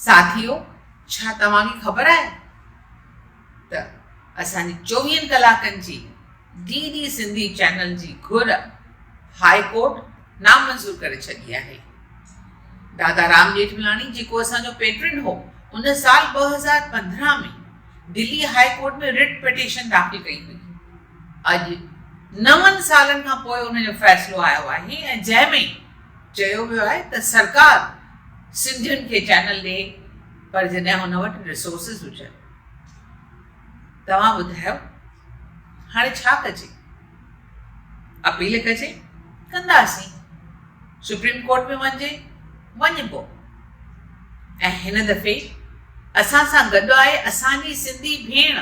साथियों, छा तव्हांखे ख़बर आहे त असांजी 24 कलाकनि जी डीडी सिंधी चैनल जी घुर हाई कोर्ट नामंज़ूर करे छॾी आहे। दादा राम जेठमलानी जेको असांजो पेट्रन हो, उन साल 2015 में दिल्ली हाई कोर्ट में रिट पिटीशन दाख़िल कई हुई। अॼु 9 सालनि खां पोइ उनजो फ़ैसिलो आयो आहे ऐं जंहिंमें चयो वियो आहे त सरकार सिंधियुनि खे चैनल ॾे, पर जॾहिं हुन वटि रिसोर्सिस हुजनि। तव्हां ॿुधायो हाणे छा कजे? अपील कजे? कंदासीं। सुप्रीम कोर्ट में वञिबो। ऐं हिन दफ़े असां सां गॾु आहे असांजी सिंधी भेण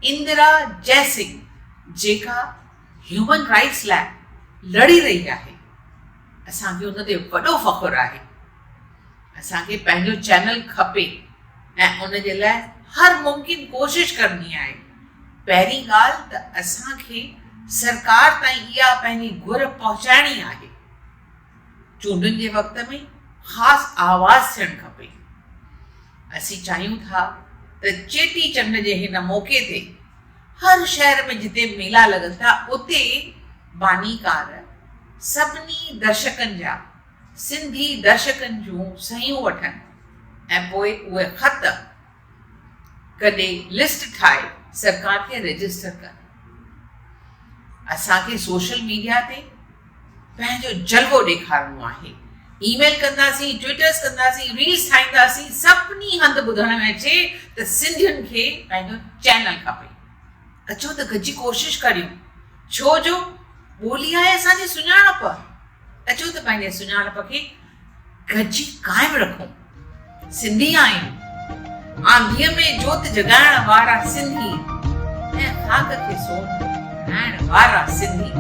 इंदिरा जयसिंह, जेका ह्यूमन राइट्स लाइ लड़ी रही आहे। असांखे उन ते वॾो फ़ख़ुरु आहे। असांखे पंहिंजो चैनल खपे ऐं उन जे लाइ हर मुमकिन कोशिश करणी आहे। पहिरीं ॻाल्हि त असांखे सरकार ताईं इहा पंहिंजी घुर पहुचाइणी आहे। चूंडुनि जे वक़्त में ख़ासि आवाज़ थियणु खपे। असीं चाहियूं था त चेटी चंड जे हिन मौक़े ते हर शहर में जिते मेला लॻनि था, उते बानीकार सभिनी दर्शकनि जा, सिंधी दर्शकनि जूं सहियूं वठनि ऐं पोइ उहे ख़त कॾहिं लिस्ट ठाहे सरकार खे रजिस्टर कनि। असांखे सोशल मीडिया ते पंहिंजो जलवो ॾेखारणो आहे। ईमेल कंदासीं, ट्विटर्स कंदासीं, रील्स ठाहींदासीं, सभिनी हंधि ॿुधण में अचे त सिंधियुनि खे पंहिंजो चैनल खपे। अचो त गॾिजी कोशिश करियूं, छो जो ॿोली आहे असांजी सुञाणप। अचो त पंहिंजे सुञाणप खे गॾिजी क़ाइमु रखूं। सिंधी आहियूं, आंधीअ में जोत जॻाइण वारा सिंधी ऐं ख़ाक खे सोन ठाहिण वारा सिंधी।